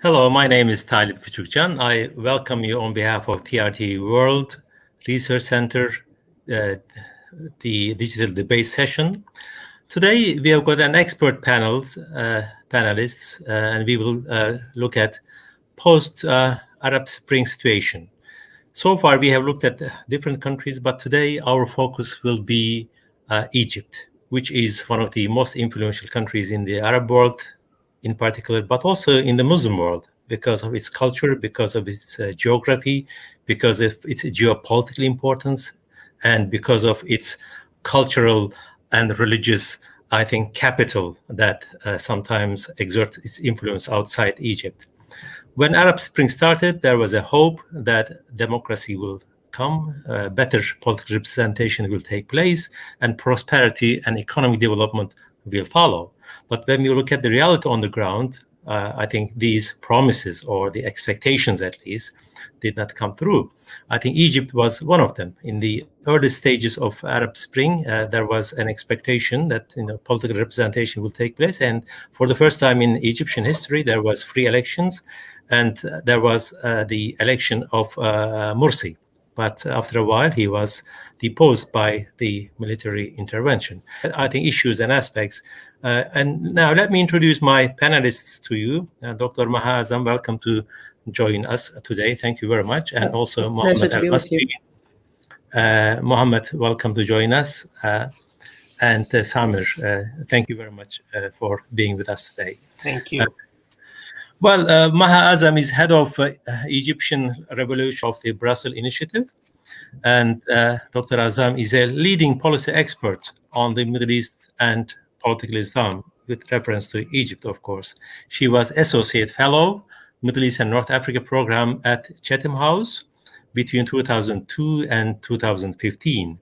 Hello, my name is Talip Küçükcan. I welcome you on behalf of TRT World Research Center, the digital debate session. Today, we have got an expert panelists, and we will look at post-Arab Spring situation. So far, we have looked at different countries, but today our focus will be Egypt, which is one of the most influential countries in the Arab world in particular, but also in the Muslim world because of its culture, because of its geography, because of its geopolitical importance, and because of its cultural and religious, I think, capital that sometimes exerts its influence outside Egypt. When Arab Spring started, there was a hope that democracy will come, better political representation will take place, and prosperity and economic development will follow. But when we look at the reality on the ground, I think these promises, or the expectations at least, did not come through. I think Egypt was one of them. In the early stages of Arab Spring, there was an expectation that political representation will take place. And for the first time in Egyptian history, there was free elections, and there was the election of Morsi. But after a while, he was deposed by the military intervention. I think issues and aspects. And now let me introduce my panelists to you. Dr. Maha Azam, welcome to join us today. Thank you very much. And also Mohamed al-Masri. Mohamed, welcome to join us. And Samir, thank you very much for being with us today. Thank you. Well, Maha Azam is head of Egyptian Revolution of the Brussels Initiative. And Dr. Azam is a leading policy expert on the Middle East and political Islam, with reference to Egypt, of course. She was Associate Fellow, Middle East and North Africa Program at Chatham House between 2002 and 2015.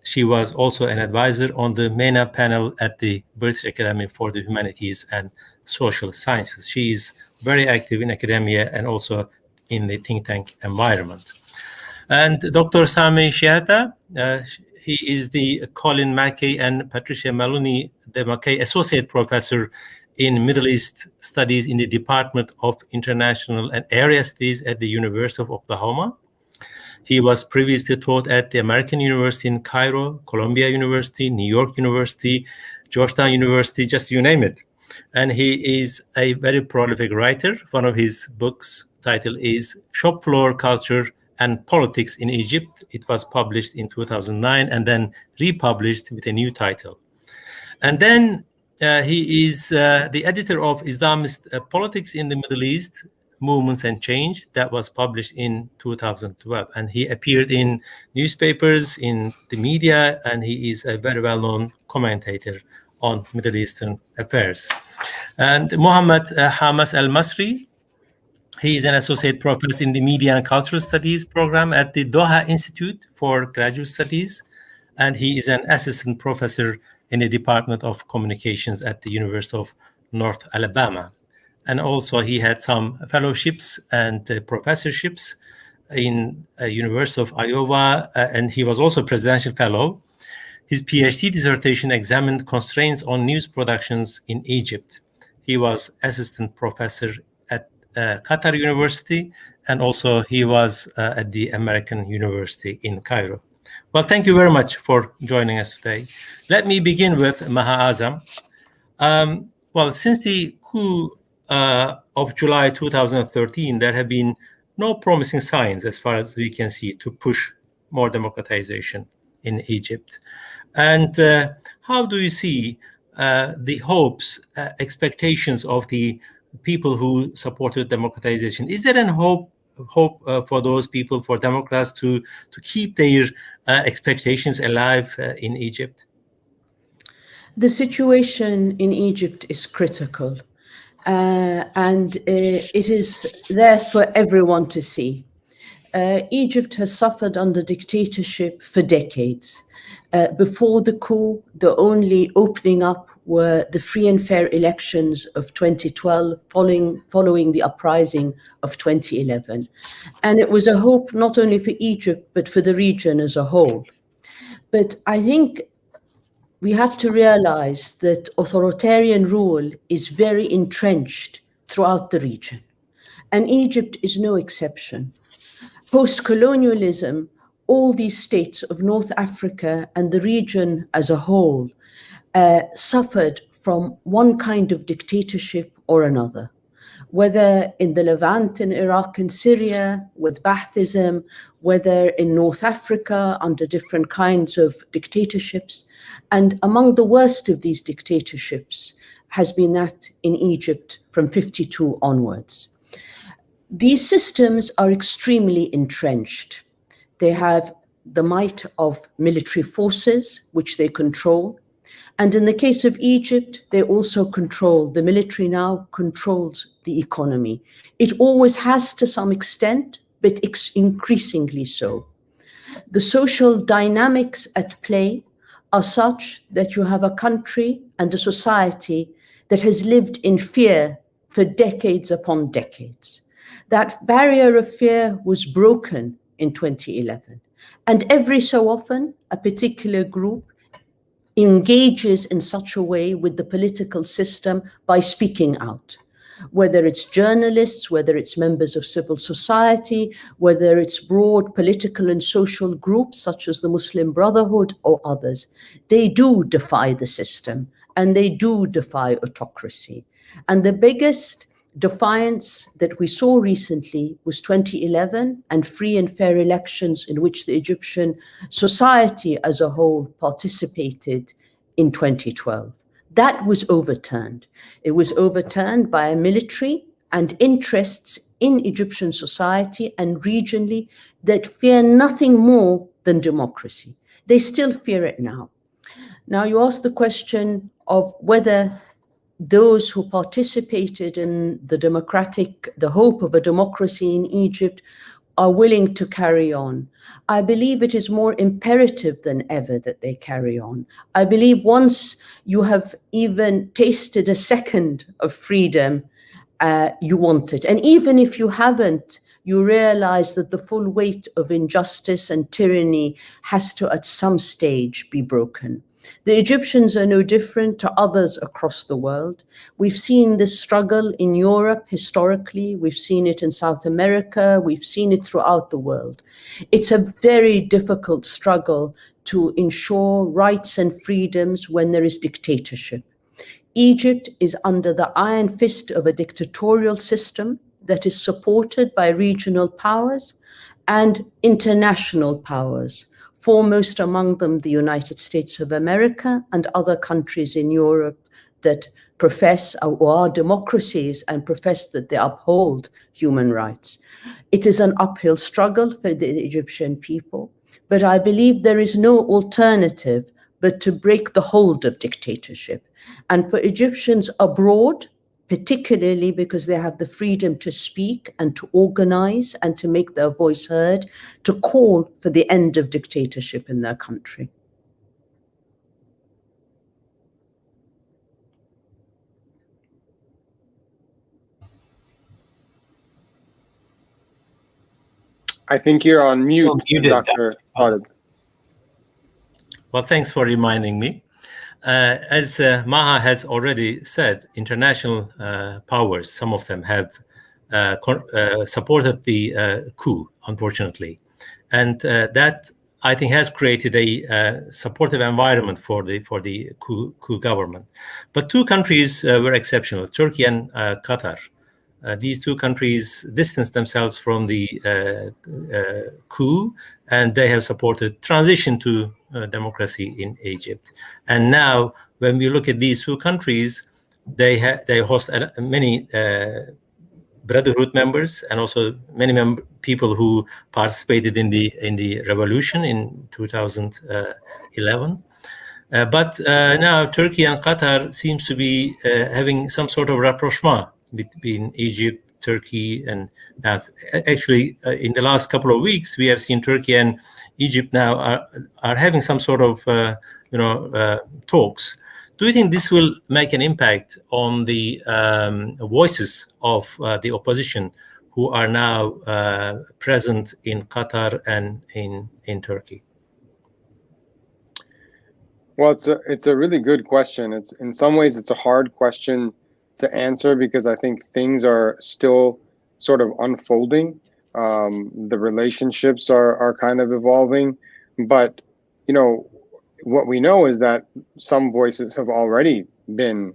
She was also an advisor on the MENA panel at the British Academy for the Humanities and Social Sciences. She is very active in academia and also in the think tank environment. And Dr. Sami Shiata, he is the Colin Mackey and Patricia Maloney de Mackey Associate Professor in Middle East Studies in the Department of International and Area Studies at the University of Oklahoma. He was previously taught at the American University in Cairo, Columbia University, New York University, Georgetown University, just you name it. And he is a very prolific writer. One of his books title is Shop Floor Culture and Politics in Egypt. It was published in 2009 and then republished with a new title. And then he is the editor of Islamist Politics in the Middle East, Movements and Change, that was published in 2012. And he appeared in newspapers, in the media, and he is a very well-known commentator on Middle Eastern affairs. And Mohamed Hamas al-Masri, he is an associate professor in the Media and Cultural Studies program at the Doha Institute for Graduate Studies, and he is an assistant professor in the Department of Communications at the University of North Alabama. And also he had some fellowships and professorships in University of Iowa, and he was also presidential fellow. His PhD dissertation examined constraints on news productions in Egypt. He was assistant professor at Qatar University, and also he was at the American University in Cairo. Well, thank you very much for joining us today. Let me begin with Maha Azam. Well, since the coup of July 2013, there have been no promising signs, as far as we can see, to push more democratization in Egypt. And how do you see the hopes, expectations of the people who supported democratization? Is there a hope for those people, for Democrats, to keep their expectations alive in Egypt? The situation in Egypt is critical, and it is there for everyone to see. Egypt has suffered under dictatorship for decades. Before the coup, the only opening up were the free and fair elections of 2012, following the uprising of 2011. And it was a hope not only for Egypt, but for the region as a whole. But I think we have to realize that authoritarian rule is very entrenched throughout the region. and Egypt is no exception. Post-colonialism, all these states of North Africa and the region as a whole suffered from one kind of dictatorship or another, whether in the Levant, in Iraq and Syria, with Baathism, whether in North Africa under different kinds of dictatorships. And among the worst of these dictatorships has been that in Egypt from 52 onwards. These systems are extremely entrenched. They have the might of military forces, which they control. And in the case of Egypt, they also control, the military now controls the economy. It always has to some extent, but increasingly so. The social dynamics at play are such that you have a country and a society that has lived in fear for decades upon decades. That barrier of fear was broken in 2011. And every so often, a particular group engages in such a way with the political system by speaking out, whether it's journalists, whether it's members of civil society, whether it's broad political and social groups such as the Muslim Brotherhood or others. They do defy the system and they do defy autocracy. And the biggest defiance that we saw recently was 2011 and free and fair elections in which the Egyptian society as a whole participated in 2012. That was overturned. It was overturned by a military and interests in Egyptian society and regionally that fear nothing more than democracy. They still fear it now. Now you ask the question of whether those who participated in the hope of a democracy in Egypt are willing to carry on. I believe it is more imperative than ever that they carry on. I believe once you have even tasted a second of freedom, you want it. And even if you haven't, you realize that the full weight of injustice and tyranny has to, at some stage, be broken. The Egyptians are no different to others across the world. We've seen this struggle in Europe historically. We've seen it in South America. We've seen it throughout the world. It's a very difficult struggle to ensure rights and freedoms when there is dictatorship. Egypt is under the iron fist of a dictatorial system that is supported by regional powers and international powers, foremost among them the United States of America and other countries in Europe that profess or are democracies and profess that they uphold human rights. It is an uphill struggle for the Egyptian people, but I believe there is no alternative but to break the hold of dictatorship. And for Egyptians abroad, particularly because they have the freedom to speak and to organize and to make their voice heard, to call for the end of dictatorship in their country. I think you're on mute, Well, Dr. Khalid. Well, thanks for reminding me. As Maha has already said, international powers, some of them have supported the coup, unfortunately. And that, I think, has created a supportive environment for the coup government. But two countries were exceptional, Turkey and Qatar. These two countries distanced themselves from the coup, and they have supported transition to democracy in Egypt. And now, when we look at these two countries, they host many Brotherhood members and also many people who participated in the revolution in 2011. But now Turkey and Qatar seems to be having some sort of rapprochement between Egypt, Turkey, and now actually in the last couple of weeks we have seen Turkey and Egypt now are having some sort of talks. Do you think this will make an impact on the voices of the opposition who are now present in Qatar and in Turkey? Well, it's a really good question. It's in some ways it's a hard question to answer because I think things are still sort of unfolding. The relationships are kind of evolving, but what we know is that some voices have already been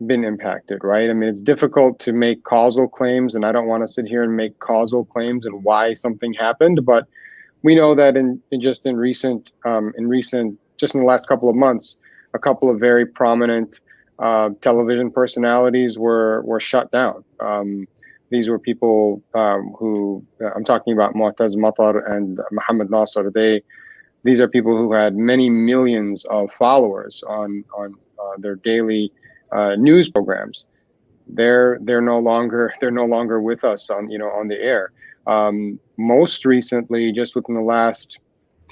impacted, right? I mean, it's difficult to make causal claims, and I don't want to sit here and make causal claims and why something happened, but we know that just in the last couple of months, a couple of very prominent television personalities were shut down. These were people who I'm talking about Mu'taz Matar and Mohamed Nasser. These are people who had many millions of followers on their daily news programs. They're no longer with us on the air. Most recently, just within the last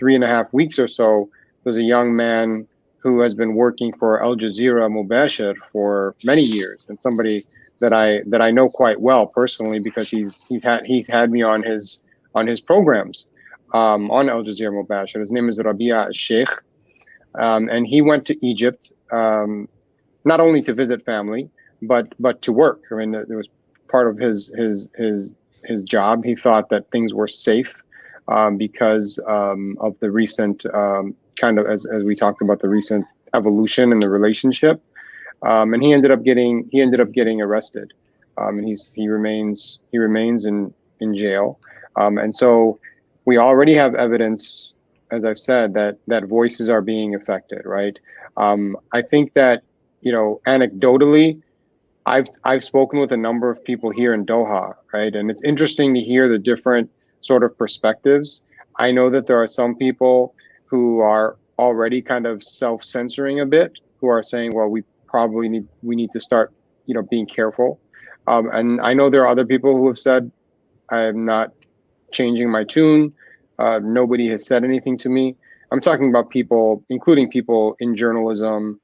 3.5 weeks or so, there's a young man who has been working for Al Jazeera Mubashir for many years, and somebody that I know quite well personally because he's had me on his programs on Al Jazeera Mubashir. His name is Rabia al-Sheikh, and he went to Egypt not only to visit family but to work. I mean, it was part of his job. He thought that things were safe because of the recent kind of as we talked about the recent evolution in the relationship. And he ended up getting arrested, and he remains in jail. And so we already have evidence, as I've said, that voices are being affected, right? I think that anecdotally, I've spoken with a number of people here in Doha, right? And it's interesting to hear the different sort of perspectives. I know that there are some people who are already kind of self-censoring a bit, who are saying, well, we need to start, being careful. And I know there are other people who have said, I'm not changing my tune. Nobody has said anything to me. I'm talking about people, including people in journalism,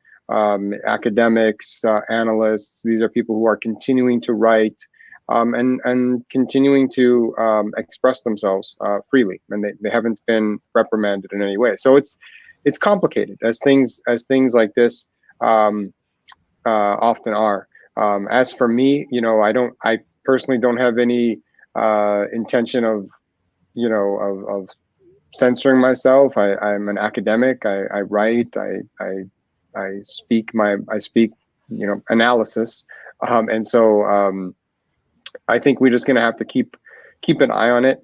academics, analysts. These are people who are continuing to write and continuing to express themselves freely, and they haven't been reprimanded in any way. So it's complicated, as things like this often are. As for me, I personally don't have any intention of censoring myself. I'm an academic. I write. I speak analysis, and so I think we're just going to have to keep an eye on it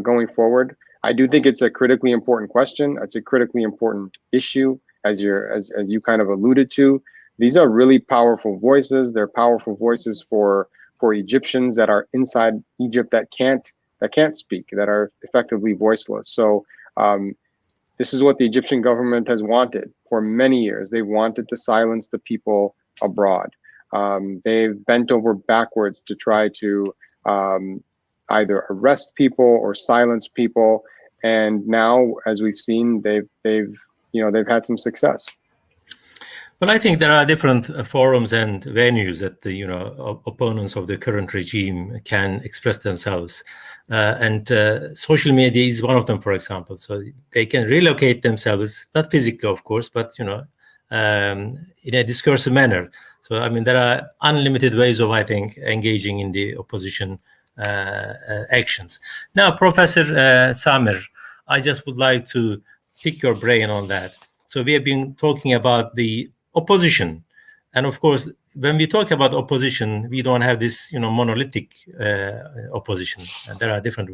going forward. I do think it's a critically important question. It's a critically important issue, as you kind of alluded to. These are really powerful voices. They're powerful voices for Egyptians that are inside Egypt that can't speak, that are effectively voiceless. So this is what the Egyptian government has wanted for many years. They wanted to silence the people abroad. They've bent over backwards to try to either arrest people or silence people. And now, as we've seen, they've had some success. Well, I think there are different forums and venues that the opponents of the current regime can express themselves, and social media is one of them, for example. So they can relocate themselves, not physically, of course, but in a discursive manner. So I mean, there are unlimited ways of, I think, engaging in the opposition actions. Now, Professor Samer, I just would like to pick your brain on that. So we have been talking about the opposition, and of course, when we talk about opposition, we don't have this, monolithic opposition. And there are different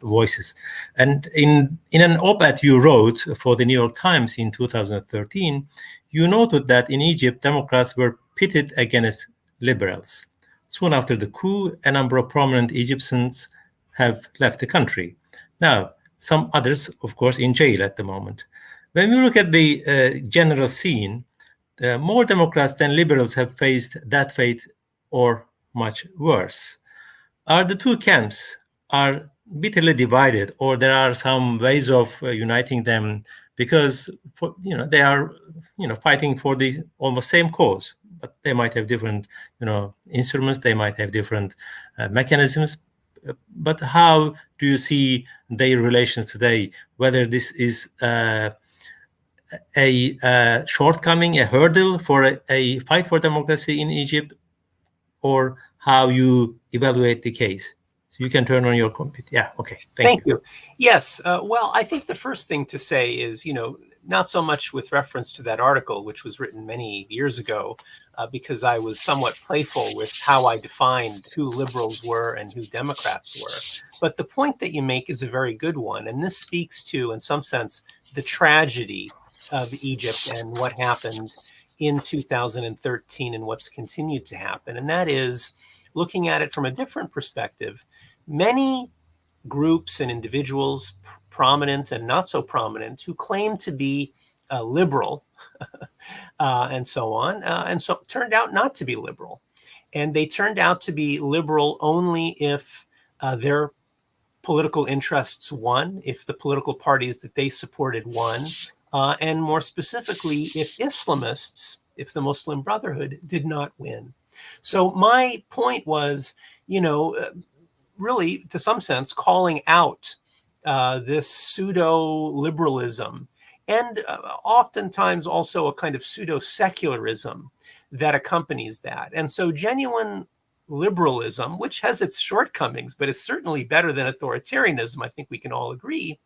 voices. And in an op-ed you wrote for the New York Times in 2013, you noted that in Egypt, Democrats were pitted against liberals. Soon after the coup, a number of prominent Egyptians have left the country. Now, some others, of course, in jail at the moment. When we look at the general scene, more Democrats than liberals have faced that fate or much worse. Are the two camps are bitterly divided, or there are some ways of uniting them because they are fighting for the almost same cause, but they might have different instruments, they might have different mechanisms. But how do you see their relations today? Whether this is a shortcoming, a hurdle for a fight for democracy in Egypt, or how you evaluate the case. So you can turn on your computer. Yeah, okay, Thank you. Yes, well, I think the first thing to say is, not so much with reference to that article, which was written many years ago, because I was somewhat playful with how I defined who liberals were and who Democrats were. But the point that you make is a very good one. And this speaks to, in some sense, the tragedy of Egypt and what happened in 2013 and what's continued to happen. And that is, looking at it from a different perspective, many groups and individuals, prominent and not so prominent, who claim to be liberal and so on, and so turned out not to be liberal. And they turned out to be liberal only if their political interests won, if the political parties that they supported won, and more specifically, if Islamists, if the Muslim Brotherhood did not win. So my point was, really, to some sense, calling out this pseudo-liberalism and oftentimes also a kind of pseudo-secularism that accompanies that. And so genuine liberalism, which has its shortcomings, but is certainly better than authoritarianism, I think we can all agree,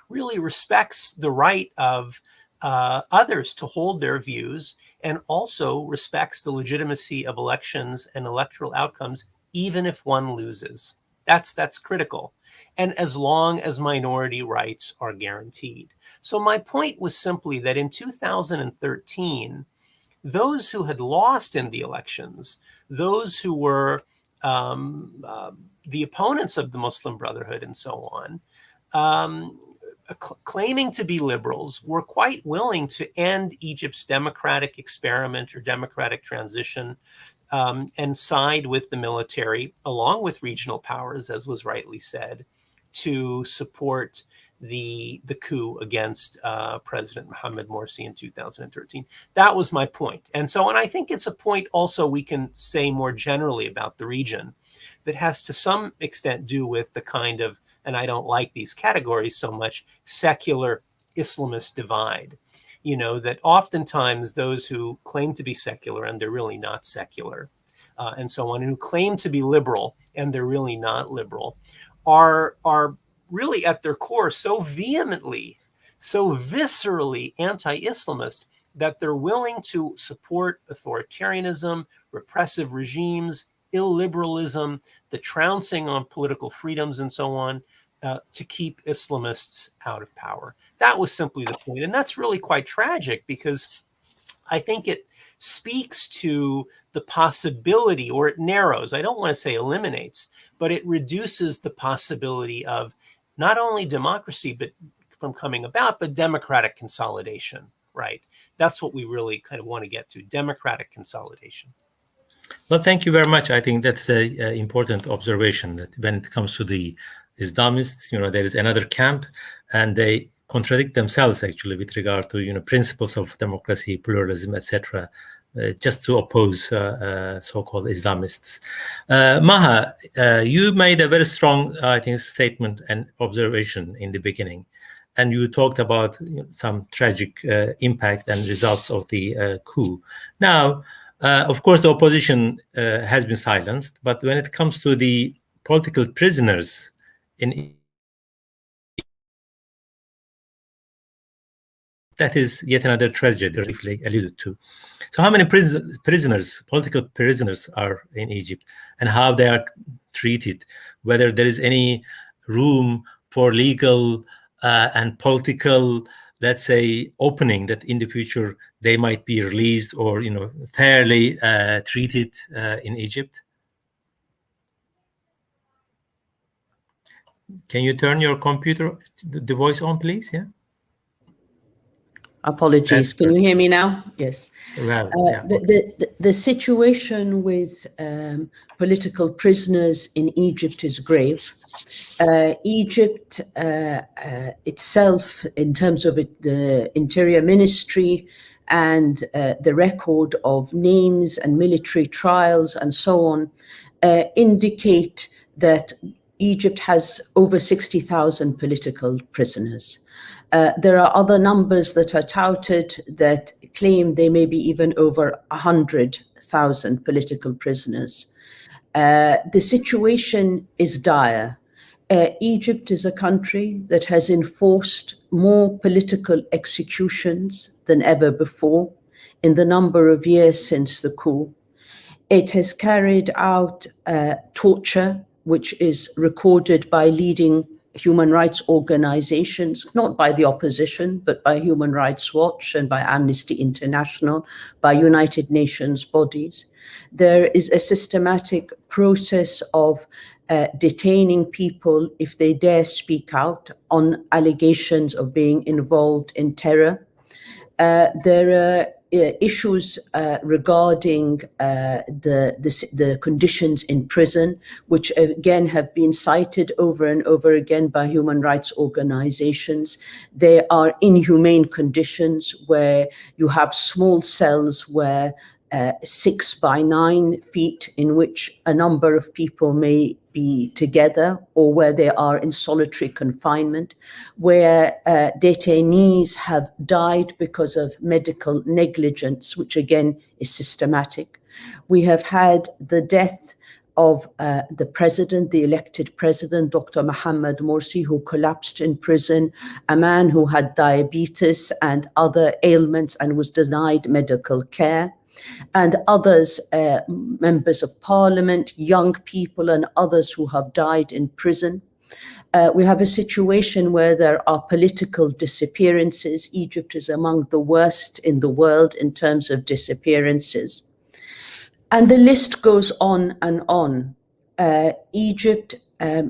really respects the right of others to hold their views and also respects the legitimacy of elections and electoral outcomes, even if one loses. That's critical. And as long as minority rights are guaranteed. So my point was simply that in 2013, those who had lost in the elections, those who were the opponents of the Muslim Brotherhood and so on, claiming to be liberals, were quite willing to end Egypt's democratic experiment or democratic transition and side with the military, along with regional powers, as was rightly said, to support the coup against President Mohamed Morsi in 2013. That was my point. And I think it's a point also we can say more generally about the region that has to some extent do with the kind of, and I don't like these categories so much, secular Islamist divide. That oftentimes those who claim to be secular and they're really not secular, and so on, and who claim to be liberal and they're really not liberal, are really at their core so vehemently, so viscerally anti-Islamist that they're willing to support authoritarianism, repressive regimes, illiberalism, the trouncing on political freedoms and so on, to keep Islamists out of power. That was simply the point. And that's really quite tragic because I think it speaks to the possibility, or it narrows, I don't want to say eliminates, but it reduces the possibility of not only democracy but from coming about, but democratic consolidation, right? That's what we really kind of want to get to, democratic consolidation. Well, thank you very much. I think that's an important observation, that when it comes to the Islamists, there is another camp, and they contradict themselves actually with regard to principles of democracy, pluralism, etc., just to oppose so-called Islamists. Maha, you made a very strong, I think, statement and observation in the beginning, and you talked about some tragic impact and results of the coup. Now, of course, the opposition has been silenced, but when it comes to the political prisoners in, that is yet another tragedy, briefly alluded to. So how many prisoners, political prisoners, are in Egypt, and how they are treated, whether there is any room for legal and political, let's say, opening that in the future they might be released or fairly treated in Egypt? Can you turn your computer, the voice on, please? Yeah. Apologies. Can you hear me now? Yes. Well, yeah. The situation with political prisoners in Egypt is grave. Egypt itself, in terms of the Interior Ministry and the record of names and military trials and so on, indicate that Egypt has over 60,000 political prisoners. There are other numbers that are touted that claim they may be even over 100,000 political prisoners. The situation is dire. Egypt is a country that has enforced more political executions than ever before in the number of years since the coup. It has carried out torture, which is recorded by leading human rights organizations, not by the opposition, but by Human Rights Watch and by Amnesty International, by United Nations bodies. There is a systematic process of detaining people if they dare speak out on allegations of being involved in terror. There are issues regarding the conditions in prison, which again have been cited over and over again by human rights organizations. They are inhumane conditions where you have small cells where 6 by 9 feet in which a number of people may be together, or where they are in solitary confinement, where detainees have died because of medical negligence, which again is systematic. We have had the death of the president, the elected president, Dr. Mohamed Morsi, who collapsed in prison, a man who had diabetes and other ailments and was denied medical care. And others, members of parliament, young people, and others who have died in prison. We have a situation where there are political disappearances. Egypt is among the worst in the world in terms of disappearances. And the list goes on and on. Egypt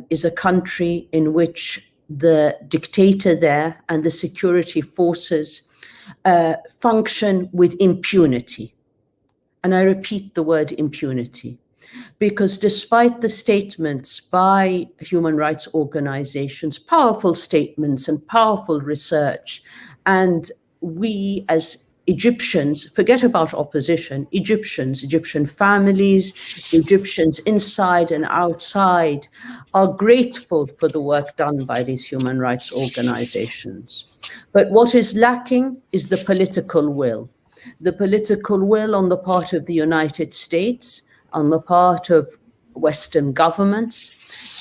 is a country in which the dictator there and the security forces function with impunity. And I repeat the word impunity, because despite the statements by human rights organizations, powerful statements and powerful research, and we as Egyptians, forget about opposition, Egyptian families, Egyptians inside and outside are grateful for the work done by these human rights organizations. But what is lacking is the political will. The political will on the part of the United States, on the part of Western governments,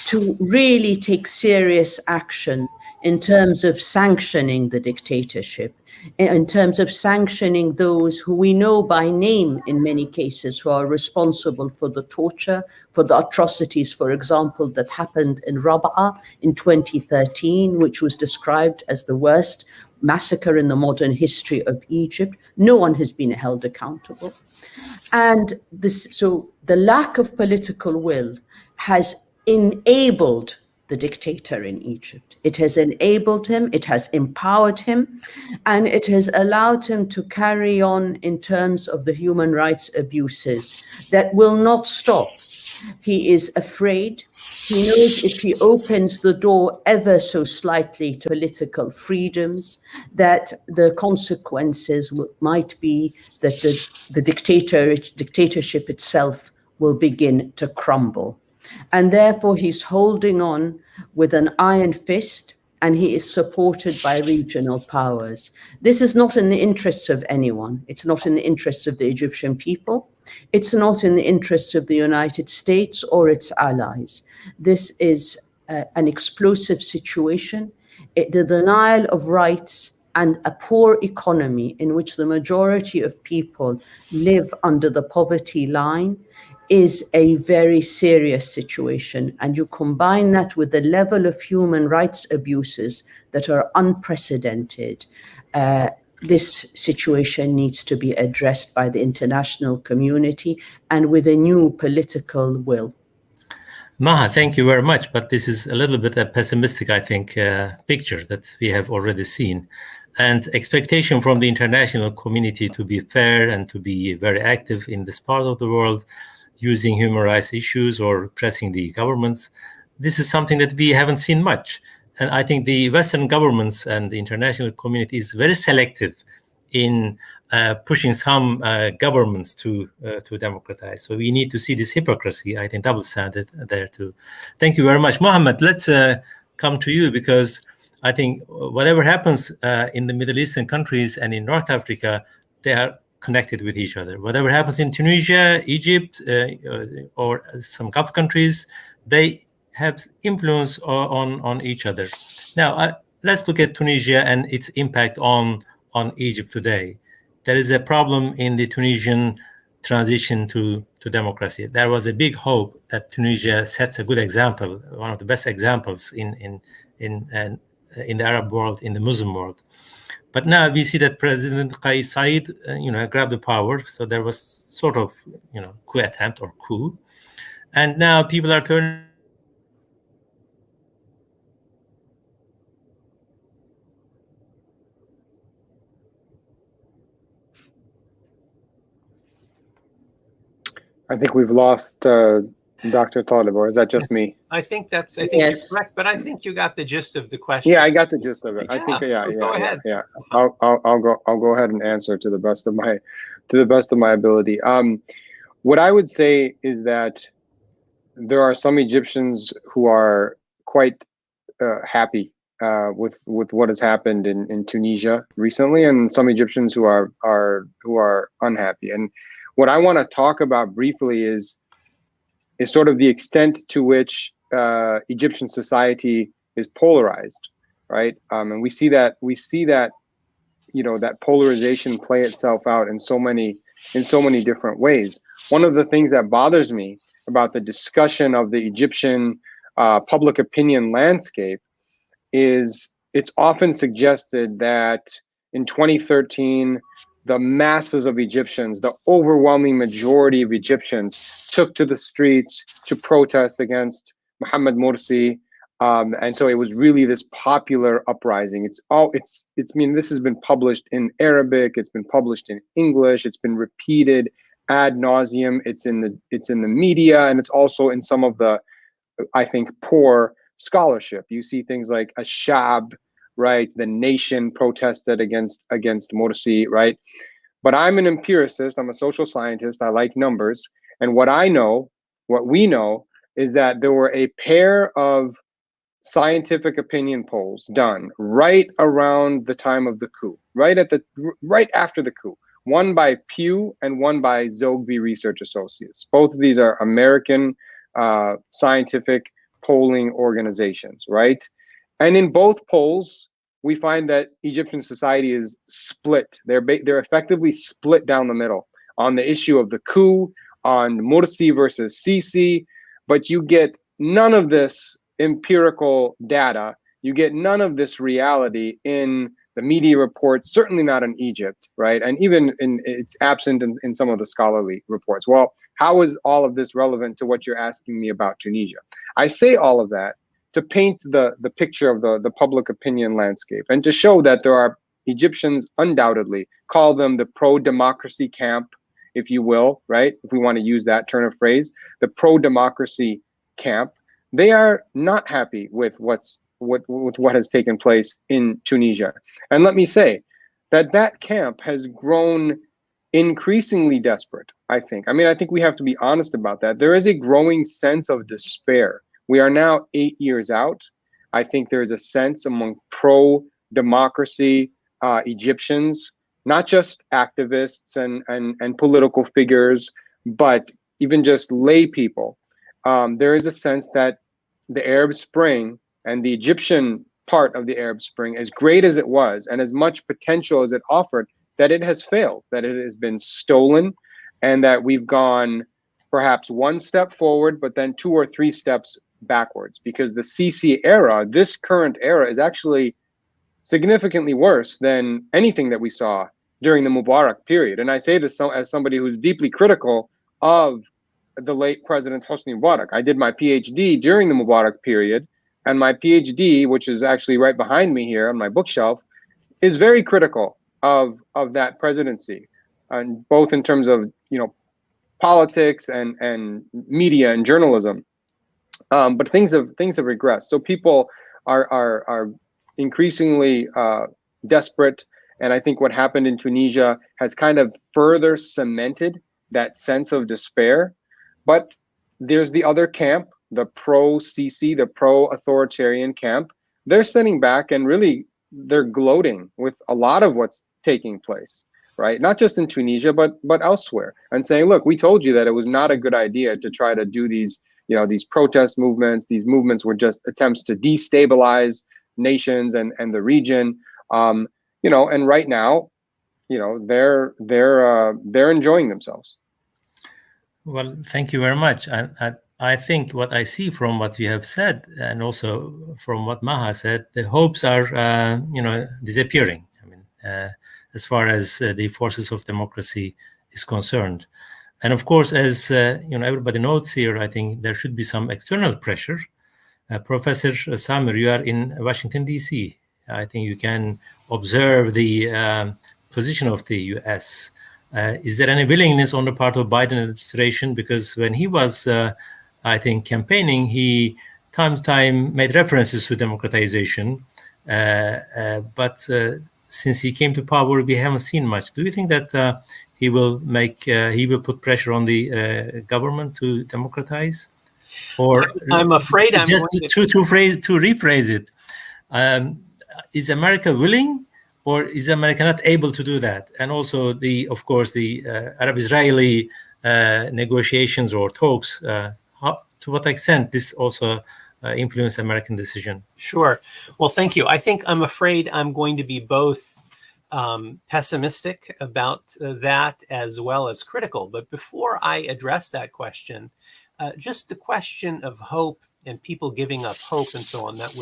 to really take serious action in terms of sanctioning the dictatorship, in terms of sanctioning those who we know by name in many cases who are responsible for the torture, for the atrocities, for example, that happened in Rabaa in 2013, which was described as the worst massacre in the modern history of Egypt. No one has been held accountable. And so the lack of political will has enabled the dictator in Egypt. It has enabled him, it has empowered him, and it has allowed him to carry on in terms of the human rights abuses that will not stop. He is afraid. He knows if he opens the door ever so slightly to political freedoms, that the consequences might be that the dictatorship itself will begin to crumble. And therefore, he's holding on with an iron fist, and he is supported by regional powers. This is not in the interests of anyone. It's not in the interests of the Egyptian people. It's not in the interests of the United States or its allies. This is an explosive situation. The denial of rights and a poor economy in which the majority of people live under the poverty line is a very serious situation. And you combine that with the level of human rights abuses that are unprecedented. This situation needs to be addressed by the international community and with a new political will. Maha, thank you very much. But this is a little bit a pessimistic, I think, picture that we have already seen. And expectation from the international community to be fair and to be very active in this part of the world, using human rights issues or pressing the governments. This is something that we haven't seen much. And I think the Western governments and the international community is very selective in pushing some governments to democratize. So we need to see this hypocrisy, I think, double standard there too. Thank you very much. Mohamed, let's come to you, because I think whatever happens in the Middle Eastern countries and in North Africa, they are connected with each other. Whatever happens in Tunisia, Egypt, or some Gulf countries, they have influence on each other. Now, let's look at Tunisia and its impact on Egypt today. There is a problem in the Tunisian transition to democracy. There was a big hope that Tunisia sets a good example, one of the best examples in the Arab world, in the Muslim world. But now we see that President Qais Said, grabbed the power. So there was sort of, coup attempt or coup, and now people are turning. I think we've lost Dr. Talib, or is that just me? I think Yes. you're correct, but I think you got the gist of the question. Yeah, I got the gist of it. I think Go ahead. yeah. I'll go ahead and answer to the best of my ability. What I would say is that there are some Egyptians who are quite happy with what has happened in Tunisia recently, and some Egyptians who are unhappy. And what I want to talk about briefly is sort of the extent to which Egyptian society is polarized, right? And we see that that polarization play itself out in so many different ways. One of the things that bothers me about the discussion of the Egyptian public opinion landscape is it's often suggested that in 2013, the masses of Egyptians, the overwhelming majority of Egyptians, took to the streets to protest against Mohamed Morsi, and so it was really this popular uprising. This has been published in Arabic, it's been published in English, it's been repeated ad nauseum. It's in the media, and it's also in some of the, I think, poor scholarship. You see things like Ashab, right? The nation protested against Morsi, right? But I'm an empiricist, I'm a social scientist, I like numbers. And what we know is that there were a pair of scientific opinion polls done right around the time of the coup, right after the coup. One by Pew and one by Zogby Research Associates. Both of these are American scientific polling organizations, right? And in both polls, we find that Egyptian society is split. They're effectively split down the middle on the issue of the coup, on Morsi versus Sisi, but you get none of this empirical data. You get none of this reality in the media reports, certainly not in Egypt, right? And even it's absent in some of the scholarly reports. Well, how is all of this relevant to what you're asking me about Tunisia? I say all of that to paint the picture of the public opinion landscape and to show that there are Egyptians, undoubtedly, call them the pro-democracy camp, if you will, right? If we want to use that turn of phrase, the pro-democracy camp, they are not happy with what has taken place in Tunisia. And let me say that camp has grown increasingly desperate, I think. I think we have to be honest about that. There is a growing sense of despair. We are now 8 years out. I think there's a sense among pro-democracy Egyptians, not just activists and political figures, but even just lay people. There is a sense that the Arab Spring and the Egyptian part of the Arab Spring, as great as it was and as much potential as it offered, that it has failed, that it has been stolen, and that we've gone perhaps one step forward, but then 2 or 3 steps backwards, because the Sisi era, this current era, is actually significantly worse than anything that we saw during the Mubarak period. And I say this as somebody who's deeply critical of the late President Hosni Mubarak. I did my PhD during the Mubarak period, and my PhD, which is actually right behind me here on my bookshelf, is very critical of that presidency, and both in terms of politics and media and journalism. But things have regressed. So people are increasingly desperate, And I think what happened in Tunisia has kind of further cemented that sense of despair. But there's the other camp, the pro-Sisi, the pro-authoritarian camp. They're sitting back and really they're gloating with a lot of what's taking place, right? Not just in Tunisia, but elsewhere, and saying, look, we told you that it was not a good idea to try to do these, these protest movements. These movements were just attempts to destabilize nations and the region. And right now, they're enjoying themselves. Well, thank you very much. I think what I see from what you have said, and also from what Maha said, the hopes are, disappearing. I mean, as far as the forces of democracy is concerned, and of course, as everybody notes here, I think there should be some external pressure. Professor Samer, you are in Washington D.C. I think you can observe the position of the U.S. Is there any willingness on the part of Biden administration? Because when he was, I think, campaigning, he time to time made references to democratization. But since he came to power, we haven't seen much. Do you think that he will put pressure on the government to democratize? Or I'm afraid I'm just to rephrase it. Is America willing? Or is America not able to do that? And also, of course, the Arab-Israeli negotiations or talks, to what extent this also influenced American decision? Sure. Well, thank you. I'm afraid I'm going to be both pessimistic about that as well as critical. But before I address that question, just the question of hope and people giving up hope and so on, that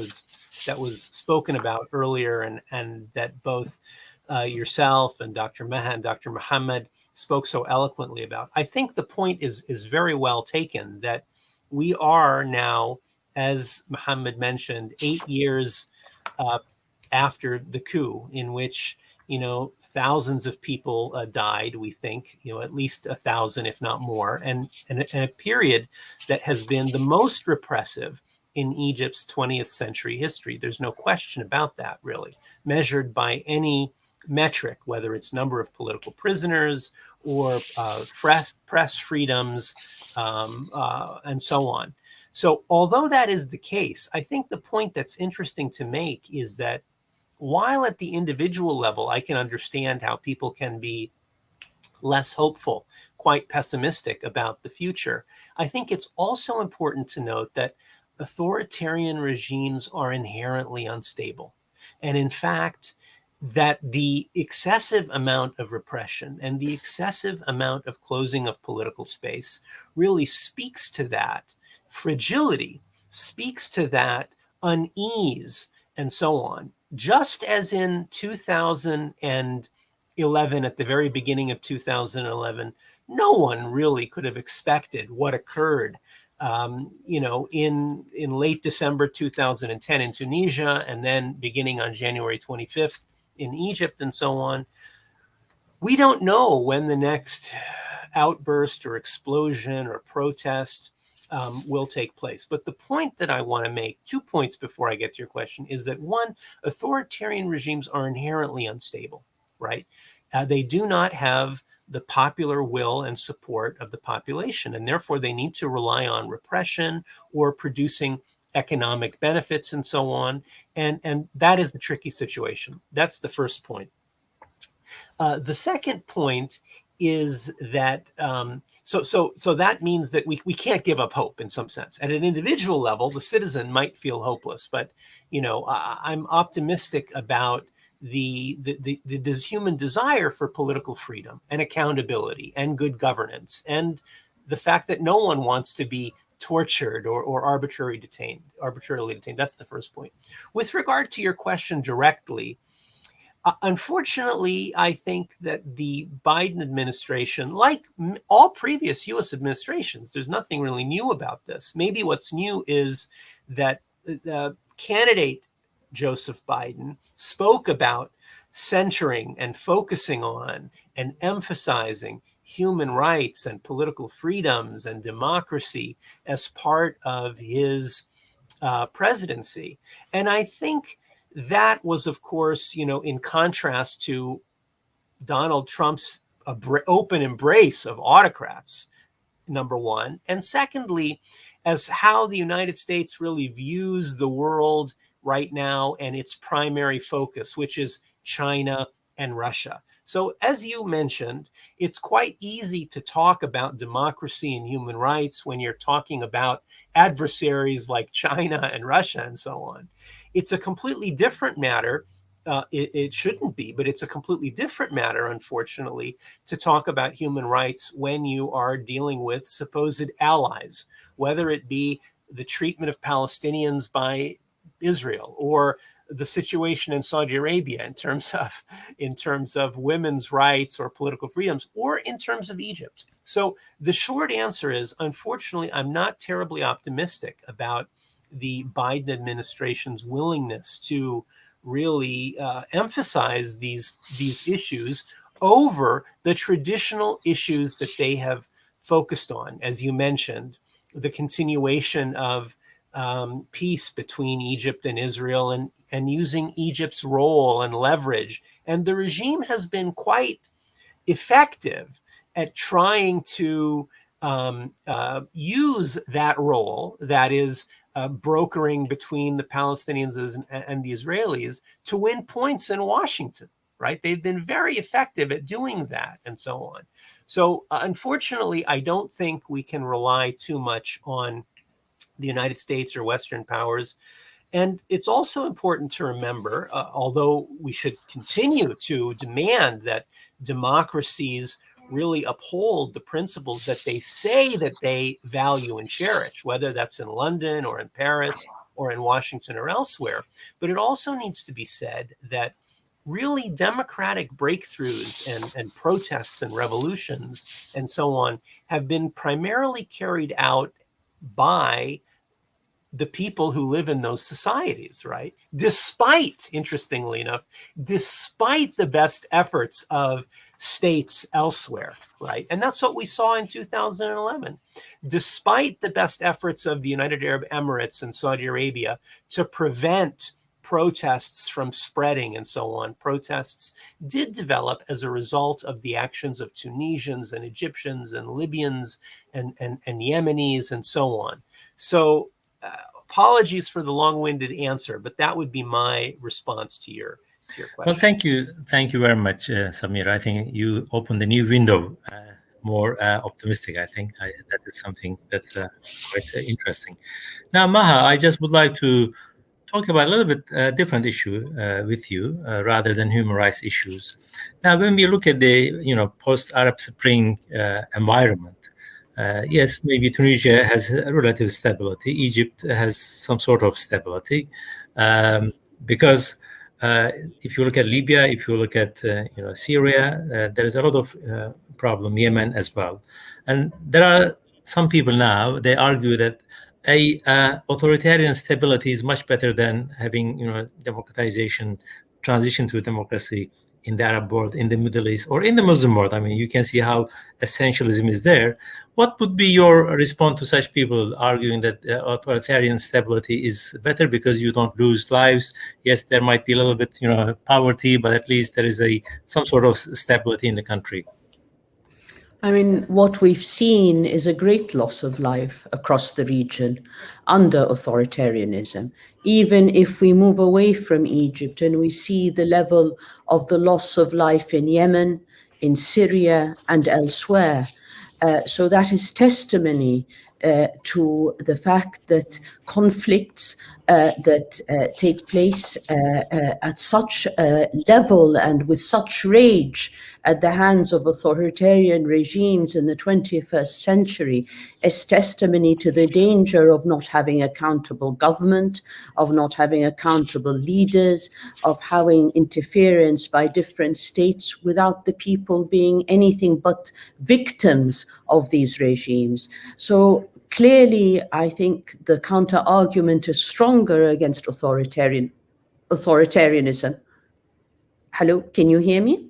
was spoken about earlier, and that both yourself and Dr. Meha and Dr. Mohamed spoke so eloquently about. I think the point is very well taken, that we are now, as Mohamed mentioned, 8 years after the coup, in which thousands of people died. We think at least 1,000, if not more, and a period that has been the most repressive in Egypt's 20th century history. There's no question about that, really, measured by any metric, whether it's number of political prisoners or press freedoms, and so on. So although that is the case, I think the point that's interesting to make is that while at the individual level, I can understand how people can be less hopeful, quite pessimistic about the future, I think it's also important to note that authoritarian regimes are inherently unstable. And in fact, that the excessive amount of repression and the excessive amount of closing of political space really speaks to that fragility, speaks to that unease, and so on. Just as in 2011, at the very beginning of 2011, no one really could have expected what occurred in late December 2010 in Tunisia, and then beginning on January 25th in Egypt, and so on. We don't know when the next outburst or explosion or protest will take place. But the point that I want to make, 2 points before I get to your question, is that one, authoritarian regimes are inherently unstable, right? They do not have the popular will and support of the population, and therefore they need to rely on repression or producing economic benefits and so on. And that is the tricky situation. That's the first point. The second point is that so that means that we can't give up hope in some sense. At an individual level, the citizen might feel hopeless, but I'm optimistic about the human desire for political freedom and accountability and good governance, and the fact that no one wants to be tortured or arbitrarily detained. That's the first point. With regard to your question directly, unfortunately, I think that the Biden administration, like all previous U.S. administrations, there's nothing really new about this. Maybe what's new is that the candidate Joseph Biden spoke about centering and focusing on and emphasizing human rights and political freedoms and democracy as part of his presidency. And I think That was, of course, in contrast to Donald Trump's open embrace of autocrats, number one. And secondly, as how the United States really views the world right now and its primary focus, which is China and Russia. So as you mentioned, it's quite easy to talk about democracy and human rights when you're talking about adversaries like China and Russia and so on. It's a completely different matter. It shouldn't be, but it's a completely different matter, unfortunately, to talk about human rights when you are dealing with supposed allies, whether it be the treatment of Palestinians by Israel or the situation in Saudi Arabia in terms of women's rights or political freedoms, or in terms of Egypt. So the short answer is, unfortunately, I'm not terribly optimistic about the Biden administration's willingness to really emphasize these issues over the traditional issues that they have focused on, as you mentioned, the continuation of peace between Egypt and Israel, and using Egypt's role and leverage. And the regime has been quite effective at trying to use that role, that is, brokering between the Palestinians and the Israelis, to win points in Washington, right? They've been very effective at doing that and so on. So unfortunately, I don't think we can rely too much on the United States or Western powers. And it's also important to remember, although we should continue to demand that democracies really uphold the principles that they say that they value and cherish, whether that's in London or in Paris or in Washington or elsewhere. But it also needs to be said that really democratic breakthroughs and protests and revolutions and so on have been primarily carried out by the people who live in those societies, right? Despite, interestingly enough, despite the best efforts of states elsewhere, right? And that's what we saw in 2011. Despite the best efforts of the United Arab Emirates and Saudi Arabia to prevent protests from spreading and so on, protests did develop as a result of the actions of Tunisians and Egyptians and Libyans and Yemenis and so on. So apologies for the long-winded answer, but that would be my response to your question. Well, thank you very much, Samir. I think you opened a new window, more optimistic. I think that is something that's quite interesting. Now, Maha, I just would like to talk about a little bit different issue with you, rather than human rights issues. Now, when we look at the post-Arab Spring environment, yes, maybe Tunisia has a relative stability. Egypt has some sort of stability, because if you look at Libya, if you look at Syria, there is a lot of problem. Yemen as well, and there are some people now, they argue that authoritarian stability is much better than having democratization, transition to democracy in the Arab world, in the Middle East, or in the Muslim world. I mean, you can see how essentialism is there. What would be your response to such people arguing that authoritarian stability is better because you don't lose lives? Yes, there might be a little bit, poverty, but at least there is some sort of stability in the country. I mean, what we've seen is a great loss of life across the region under authoritarianism. Even if we move away from Egypt and we see the level of the loss of life in Yemen, in Syria, and elsewhere. So that is testimony to the fact that conflicts that take place at such a level and with such rage at the hands of authoritarian regimes in the 21st century is testimony to the danger of not having accountable government, of not having accountable leaders, of having interference by different states without the people being anything but victims of these regimes. So clearly, I think the counter-argument is stronger against authoritarianism. Hello, can you hear me?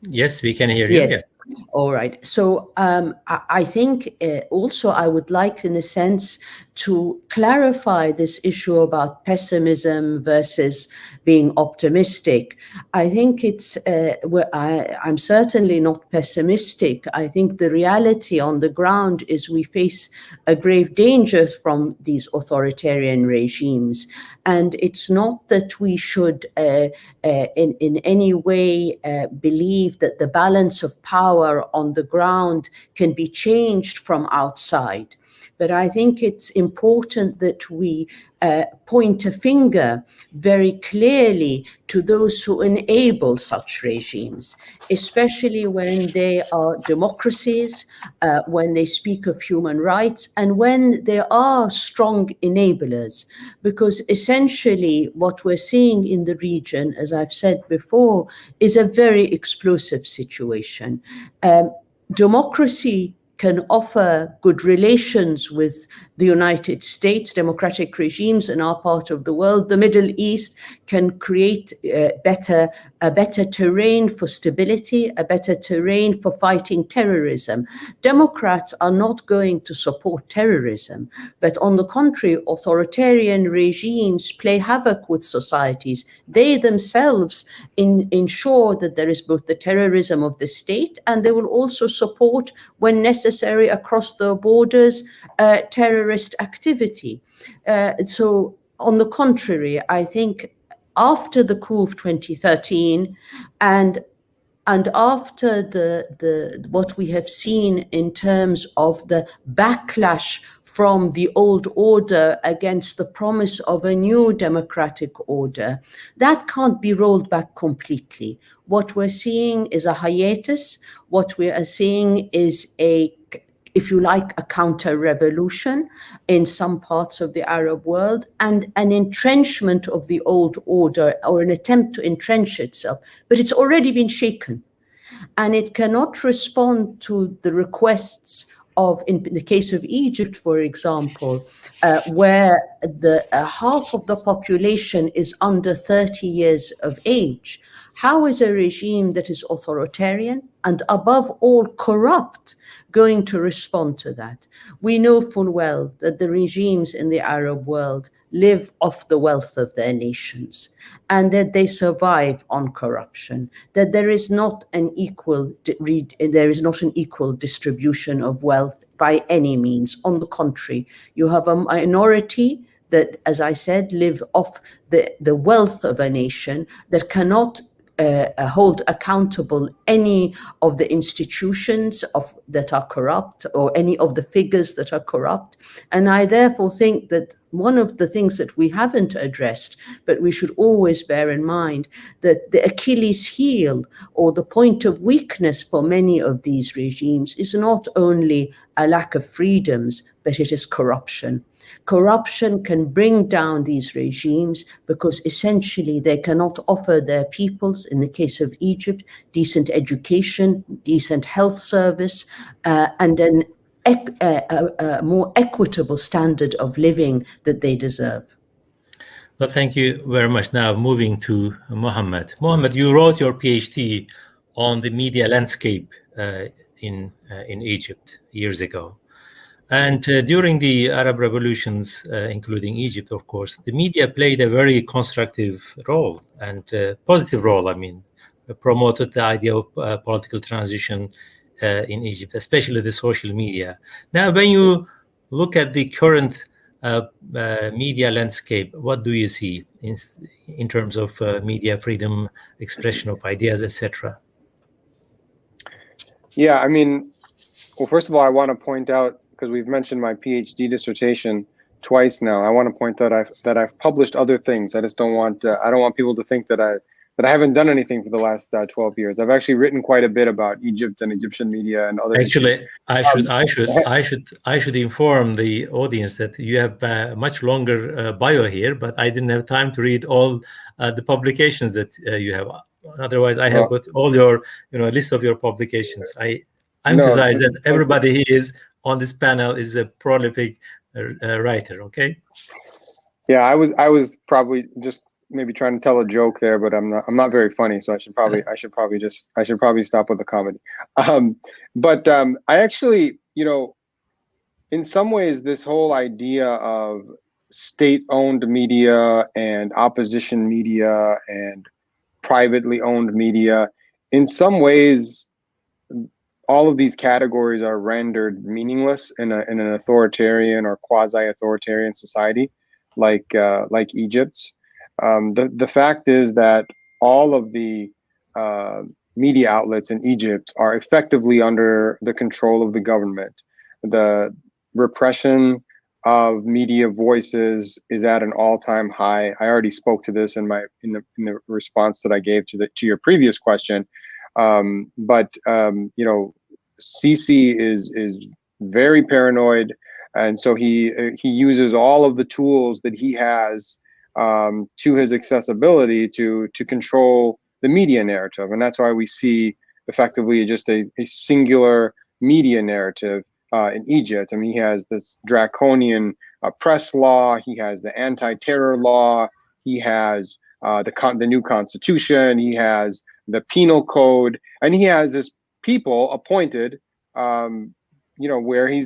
Yes, we can hear you. Yes. All right. So I think also I would like, in a sense, to clarify this issue about pessimism versus being optimistic. I think I'm certainly not pessimistic. I think the reality on the ground is we face a grave danger from these authoritarian regimes. And it's not that we should in any way believe that the balance of power on the ground can be changed from outside. But I think it's important that we point a finger very clearly to those who enable such regimes, especially when they are democracies, when they speak of human rights, and when they are strong enablers. Because essentially what we're seeing in the region, as I've said before, is a very explosive situation. Democracy can offer good relations with the United States, democratic regimes in our part of the world. The Middle East can create a better terrain for stability, a better terrain for fighting terrorism. Democrats are not going to support terrorism, but on the contrary, authoritarian regimes play havoc with societies. They themselves ensure that there is both the terrorism of the state, and they will also support, when necessary across the borders, terrorist activity. So on the contrary, I think after the coup of 2013 and after what we have seen in terms of the backlash from the old order against the promise of a new democratic order, that can't be rolled back completely. What we're seeing is a hiatus. What we are seeing is if you like, a counter-revolution in some parts of the Arab world, and an entrenchment of the old order, or an attempt to entrench itself. But it's already been shaken, and it cannot respond to the requests of, in the case of Egypt, for example, where half of the population is under 30 years of age. How is a regime that is authoritarian and above all corrupt going to respond to that? We know full well that the regimes in the Arab world live off the wealth of their nations, and that they survive on corruption, that there is not an equal distribution of wealth by any means. On the contrary, you have a minority that, as I said, live off the wealth of a nation, that cannot hold accountable any of the institutions that are corrupt, or any of the figures that are corrupt. And I therefore think that one of the things that we haven't addressed, but we should always bear in mind, that the Achilles heel, or the point of weakness for many of these regimes, is not only a lack of freedoms, but it is corruption. Corruption can bring down these regimes because essentially they cannot offer their peoples, in the case of Egypt, decent education, decent health service, and a more equitable standard of living that they deserve. Well, thank you very much. Now moving to Mohamed. Mohamed, you wrote your PhD on the media landscape in Egypt years ago. And during the Arab revolutions, including Egypt, of course, the media played a very constructive role and positive role. I mean, promoted the idea of political transition in Egypt, especially the social media. Now, when you look at the current media landscape, what do you see in terms of media freedom, expression of ideas, etc.? Yeah, I mean, well, first of all, I want to point out, because we've mentioned my PhD dissertation twice now, I want to point out that I've published other things. I just don't want people to think that I haven't done anything for the last 12 years. I've actually written quite a bit about Egypt and Egyptian media and other. Actually, I should inform the audience that you have a much longer bio here, but I didn't have time to read all the publications that you have. Otherwise, I have got all your list of your publications. I emphasize that everybody here is on this panel is a prolific writer. Okay. Yeah, I was probably just maybe trying to tell a joke there, but I'm not very funny, so I should probably stop with the comedy. I actually, in some ways, this whole idea of state-owned media and opposition media and privately owned media, in some ways, all of these categories are rendered meaningless in an authoritarian or quasi-authoritarian society like Egypt's. The fact is that all of the media outlets in Egypt are effectively under the control of the government. The repression of media voices is at an all-time high. I already spoke to this in the response that I gave to your previous question. But you know, Sisi is very paranoid, and so he uses all of the tools that he has to his accessibility to control the media narrative, and that's why we see effectively just a singular media narrative in Egypt. I mean, he has this draconian press law, he has the anti-terror law, he has the new constitution, he has the penal code, and he has this people appointed, you know, where he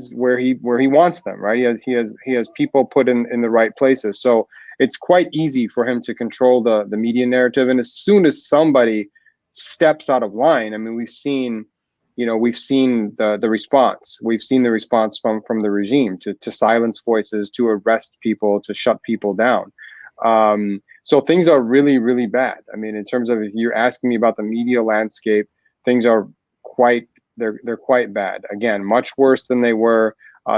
wants them, right? He has people put in the right places. So it's quite easy for him to control the media narrative. And as soon as somebody steps out of line, I mean, we've seen the response. We've seen the response from the regime to silence voices, to arrest people, to shut people down. So things are really, really bad. I mean, in terms of, if you're asking me about the media landscape, things are they're quite bad. Again, much worse than they were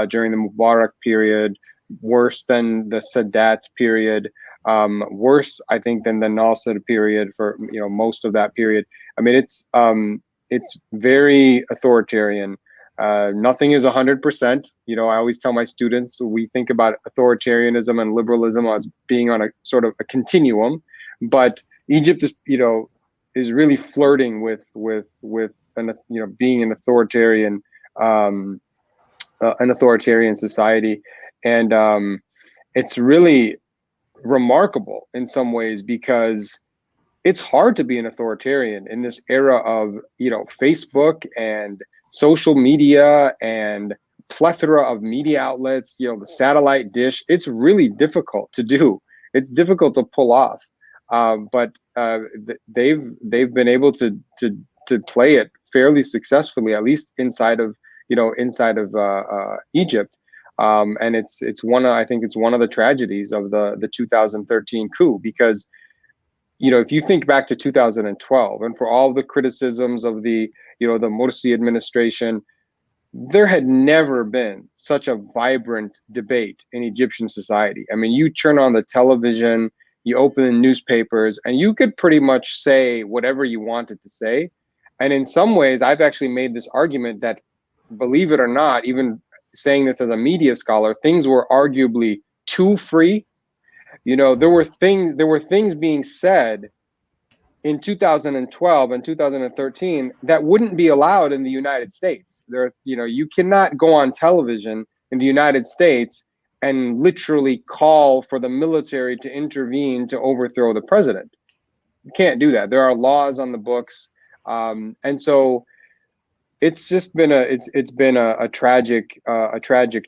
during the Mubarak period, worse than the Sadat period, worse, I think, than the Nasser period for, you know, most of that period. I mean, it's very authoritarian. Nothing is 100%. You know, I always tell my students, we think about authoritarianism and liberalism as being on a sort of a continuum, but Egypt is, you know, is really flirting with being an authoritarian society. And it's really remarkable in some ways, because it's hard to be an authoritarian in this era of, you know, Facebook and social media and plethora of media outlets, you know, the satellite dish. It's really difficult to do. It's difficult to pull off. But they've been able to play it fairly successfully, at least inside of Egypt. And I think it's one of the tragedies of the 2013 coup, because, you know, if you think back to 2012, and for all the criticisms of the Morsi administration, there had never been such a vibrant debate in Egyptian society. I mean, you turn on the television, you open the newspapers, and you could pretty much say whatever you wanted to say. And in some ways, I've actually made this argument that, believe it or not, even saying this as a media scholar, things were arguably too free. You know, there were things being said in 2012 and 2013 that wouldn't be allowed in the United States. You cannot go on television in the United States and literally call for the military to intervene to overthrow the president. You can't do that. There are laws on the books, and so it's just been a tragic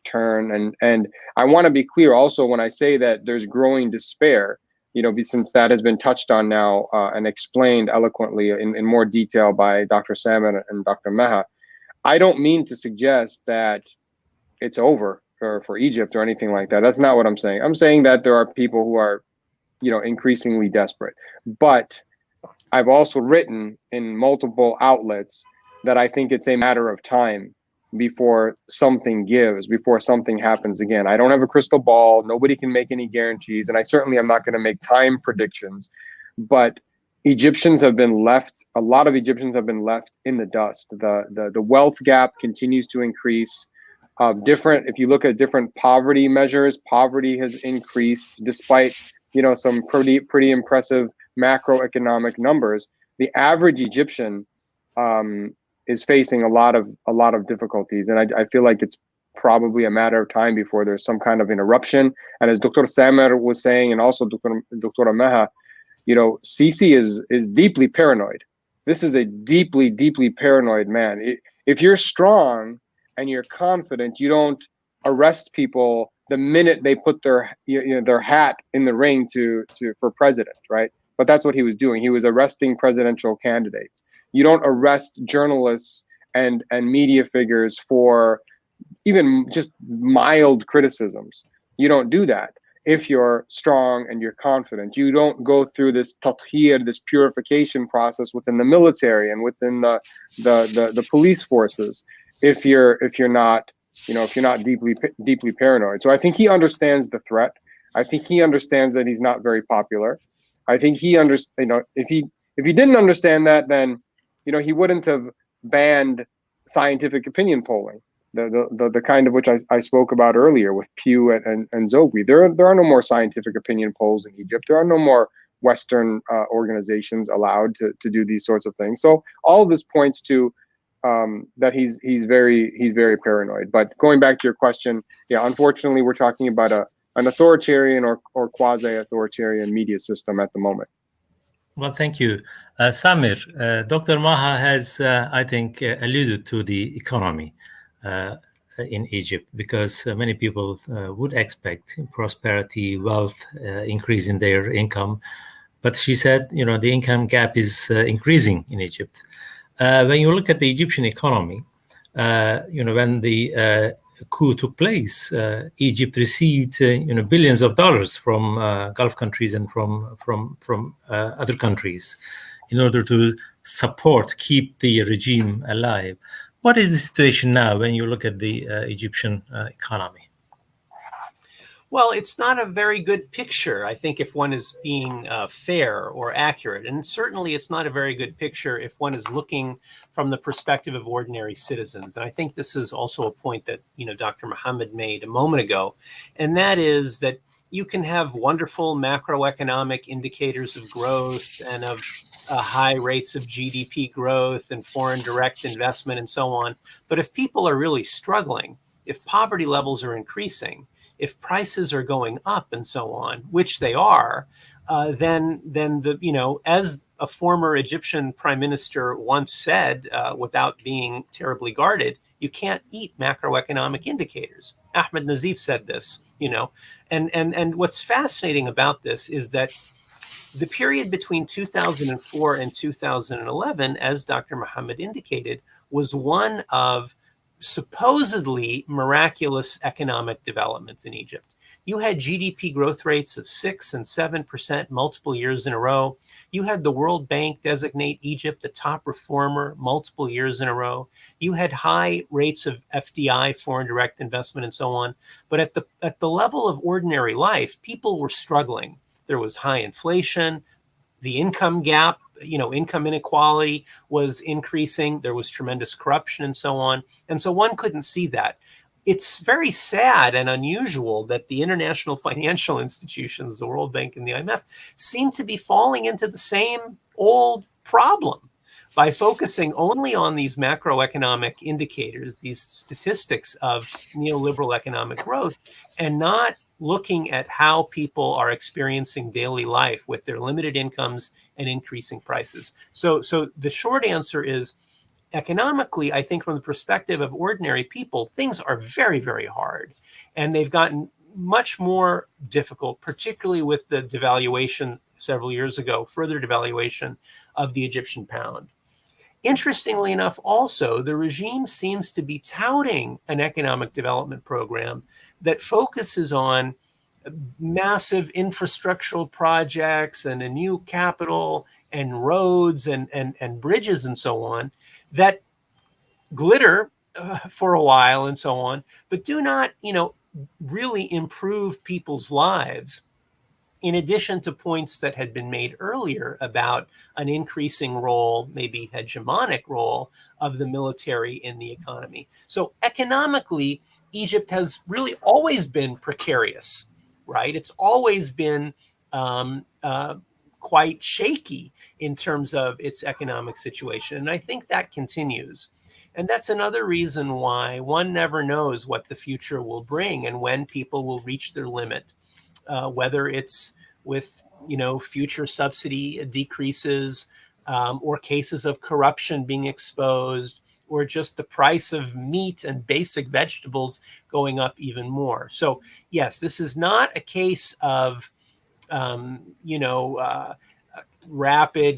turn. And I want to be clear also when I say that there's growing despair, you know, since that has been touched on now and explained eloquently in more detail by Dr. Samer and Dr. Meha. I don't mean to suggest that it's over for Egypt or anything like that. That's not what I'm saying. I'm saying that there are people who are, you know, increasingly desperate. But I've also written in multiple outlets that I think it's a matter of time before something gives, before something happens again. I don't have a crystal ball. Nobody can make any guarantees. And I certainly am not going to make time predictions. But a lot of Egyptians have been left in the dust. The wealth gap continues to increase. If you look at different poverty measures, poverty has increased despite, you know, some pretty impressive macroeconomic numbers. The average Egyptian is facing a lot of difficulties, and I feel like it's probably a matter of time before there's some kind of an eruption. And as Dr. Samer was saying, and also Dr. Meha, you know, Sisi is deeply paranoid. This is a deeply paranoid man. If you're strong and you're confident, you don't arrest people the minute they put their their hat in the ring for president, right? But that's what he was doing. He was arresting presidential candidates. You don't arrest journalists and media figures for even just mild criticisms. You don't do that. If you're strong and you're confident, you don't go through this tathir, this purification process within the military and within the police forces. If you're not, if you're not deeply paranoid. So I think he understands the threat. I think he understands that he's not very popular. I think he if he didn't understand that, then he wouldn't have banned scientific opinion polling. The kind of which I spoke about earlier with Pew and Zogby. There are no more scientific opinion polls in Egypt. There are no more Western organizations allowed to do these sorts of things. So all of this points to that he's very paranoid. But going back to your question, yeah, unfortunately, we're talking about an authoritarian or quasi-authoritarian media system at the moment. Well, thank you. Samir, Dr. Maha has, I think, alluded to the economy in Egypt, because many people would expect prosperity, wealth, increase in their income. But she said, the income gap is increasing in Egypt. When you look at the Egyptian economy, when the coup took place, Egypt received billions of dollars from Gulf countries and from other countries in order to keep the regime alive. What is the situation now when you look at the Egyptian economy? Well, it's not a very good picture, I think, if one is being fair or accurate. And certainly it's not a very good picture if one is looking from the perspective of ordinary citizens. And I think this is also a point that, Dr. Mohamed made a moment ago. And that is that you can have wonderful macroeconomic indicators of growth and of high rates of GDP growth and foreign direct investment and so on. But if people are really struggling, if poverty levels are increasing, if prices are going up and so on, which they are, then as a former Egyptian prime minister once said, without being terribly guarded, you can't eat macroeconomic indicators. Ahmed Nazif said this, and what's fascinating about this is that the period between 2004 and 2011, as Dr. Mohamed indicated, was one of supposedly miraculous economic developments in Egypt. You had GDP growth rates of 6% and 7% multiple years in a row. You had the World Bank designate Egypt the top reformer multiple years in a row. You had high rates of FDI, foreign direct investment, and so on. But at the level of ordinary life, people were struggling. There was high inflation. The income gap, income inequality was increasing. There was tremendous corruption and so on. And so one couldn't see that. It's very sad and unusual that the international financial institutions, the World Bank and the IMF, seem to be falling into the same old problem by focusing only on these macroeconomic indicators, these statistics of neoliberal economic growth, and not looking at how people are experiencing daily life with their limited incomes and increasing prices. So the short answer is, economically, I think from the perspective of ordinary people, things are very, very hard. And they've gotten much more difficult, particularly with the devaluation several years ago, further devaluation of the Egyptian pound. Interestingly enough, also, the regime seems to be touting an economic development program that focuses on massive infrastructural projects and a new capital and roads and bridges and so on that glitter for a while and so on, but do not, really improve people's lives. In addition to points that had been made earlier about an increasing role, maybe hegemonic role, of the military in the economy. So economically, Egypt has really always been precarious, right? It's always been quite shaky in terms of its economic situation. And I think that continues. And that's another reason why one never knows what the future will bring and when people will reach their limit. Whether it's with, future subsidy decreases or cases of corruption being exposed or just the price of meat and basic vegetables going up even more. So yes, this is not a case of rapid,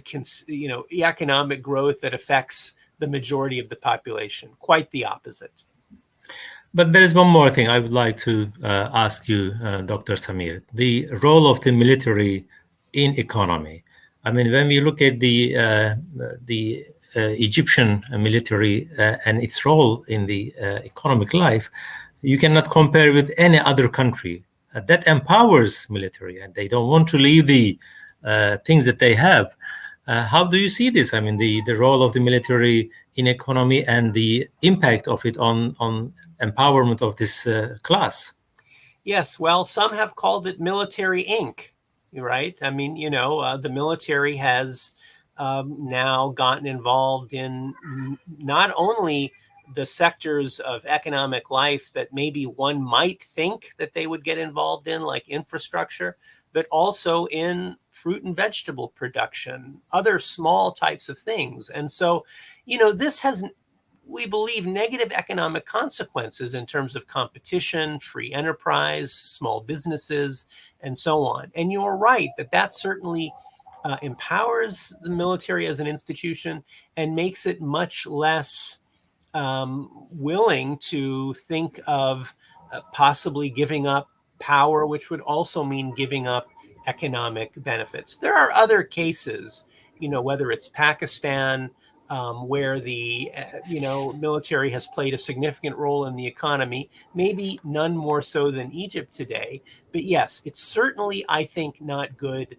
economic growth that affects the majority of the population. Quite the opposite. But there is one more thing I would like to ask you, Dr. Samir. The role of the military in economy. I mean, when we look at the Egyptian military and its role in the economic life, you cannot compare with any other country that empowers military, and they don't want to leave the things that they have. How do you see this? I mean, the role of the military in economy and the impact of it on empowerment of this class? Yes, well, some have called it military Inc., right? I mean, the military has now gotten involved in not only the sectors of economic life that maybe one might think that they would get involved in, like infrastructure, but also in fruit and vegetable production, other small types of things. And so, this has, we believe, negative economic consequences in terms of competition, free enterprise, small businesses, and so on. And you're right that certainly empowers the military as an institution and makes it much less willing to think of possibly giving up power, which would also mean giving up economic benefits. There are other cases, whether it's Pakistan, where the military has played a significant role in the economy, maybe none more so than Egypt today. But yes, it's certainly, I think, not good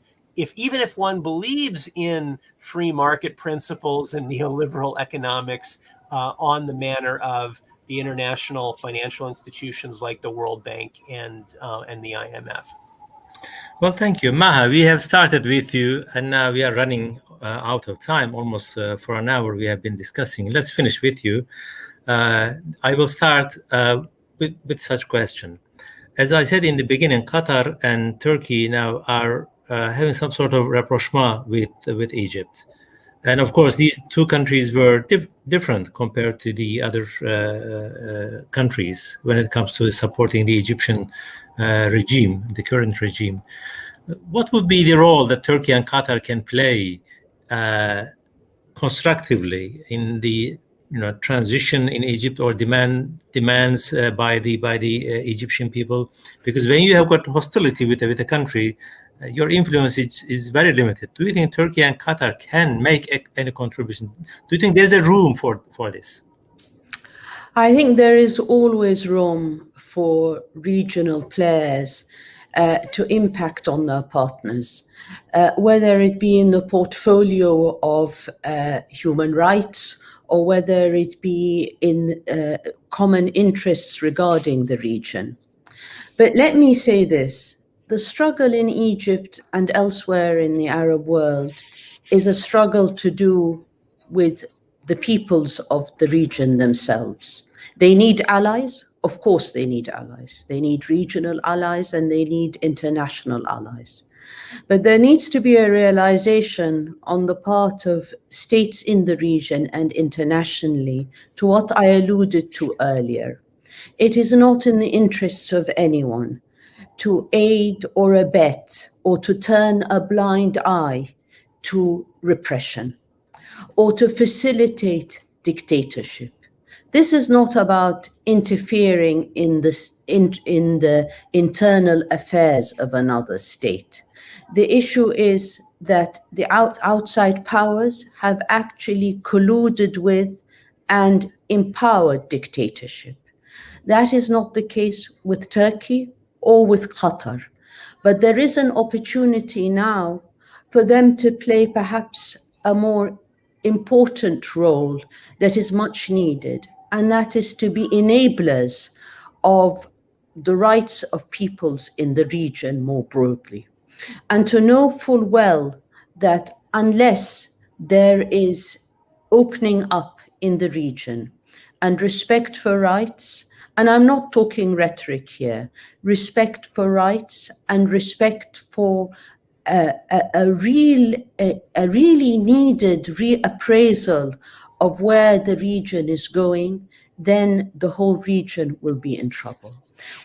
even if one believes in free market principles and neoliberal economics on the manner of the international financial institutions like the World Bank and the IMF. Well, thank you, Maha. We have started with you, and now we are running out of time. Almost for an hour we have been discussing. Let's finish with you. I will start with such question. As I said in the beginning, Qatar and Turkey now are having some sort of rapprochement with Egypt. And of course, these two countries were different compared to the other countries when it comes to supporting the Egyptian regime, the current regime. What would be the role that Turkey and Qatar can play constructively in the transition in Egypt, or demands by the Egyptian people? Because when you have got hostility with a country, your influence is very limited. Do you think Turkey and Qatar can make any contribution? Do you think there's a room for this? I think there is always room for regional players to impact on their partners, whether it be in the portfolio of human rights or whether it be in common interests regarding the region. But let me say this. The struggle in Egypt and elsewhere in the Arab world is a struggle to do with the peoples of the region themselves. They need allies. Of course, they need allies. They need regional allies and they need international allies. But there needs to be a realization on the part of states in the region and internationally to what I alluded to earlier. It is not in the interests of anyone to aid or abet or to turn a blind eye to repression or to facilitate dictatorship. This is not about interfering in the internal affairs of another state. The issue is that the outside powers have actually colluded with and empowered dictatorship. That is not the case with Turkey or with Qatar. But there is an opportunity now for them to play perhaps a more important role that is much needed, and that is to be enablers of the rights of peoples in the region more broadly, and to know full well that unless there is opening up in the region and respect for rights, and I'm not talking rhetoric here, respect for rights and respect for a really needed reappraisal of where the region is going, then the whole region will be in trouble.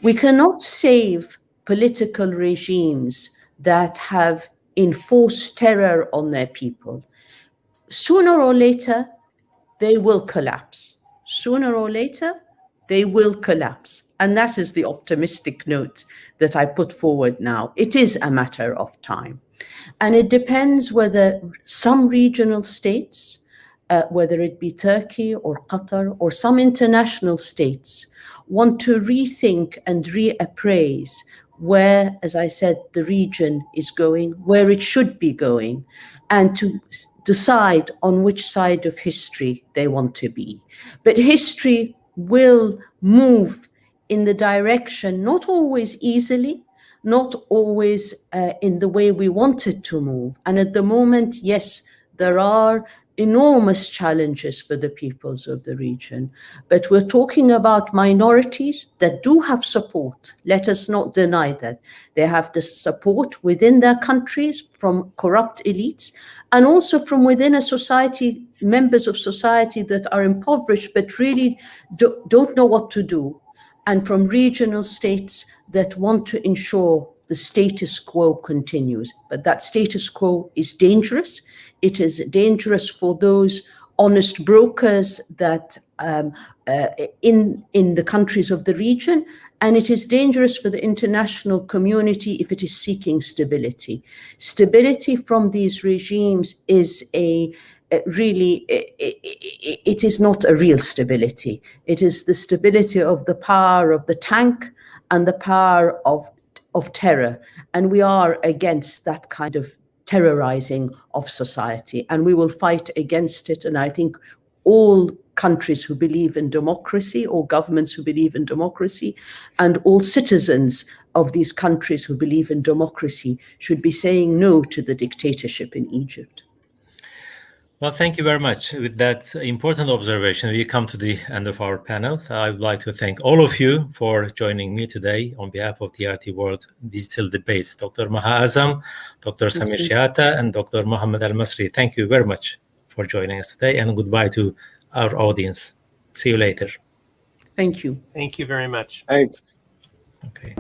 We cannot save political regimes that have enforced terror on their people. Sooner or later, they will collapse. Sooner or later, they will collapse. And that is the optimistic note that I put forward now. It is a matter of time. And it depends whether some regional states, whether it be Turkey or Qatar or some international states, want to rethink and reappraise where, as I said, the region is going, where it should be going, and to decide on which side of history they want to be. But history will move in the direction, not always easily, not always in the way we want it to move. And at the moment, yes, there are enormous challenges for the peoples of the region. But we're talking about minorities that do have support. Let us not deny that. They have the support within their countries from corrupt elites, and also from within a society, members of society that are impoverished but really don't know what to do, and from regional states that want to ensure the status quo continues. But that status quo is dangerous. It is dangerous for those honest brokers that in the countries of the region, and it is dangerous for the international community if it is seeking stability. Stability from these regimes is it is not a real stability. It is the stability of the power of the tank and the power of terror. And we are against that kind of terrorizing of society, and we will fight against it. And I think all countries who believe in democracy, all governments who believe in democracy, and all citizens of these countries who believe in democracy should be saying no to the dictatorship in Egypt. Well, thank you very much. With that important observation, we come to the end of our panel. I would like to thank all of you for joining me today on behalf of TRT World Digital Debates. Dr. Maha Azam, Dr. Samir Shiata, and Dr. Mohamed Al-Masri. Thank you very much for joining us today, and goodbye to our audience. See you later. Thank you. Thank you very much. Thanks. Okay.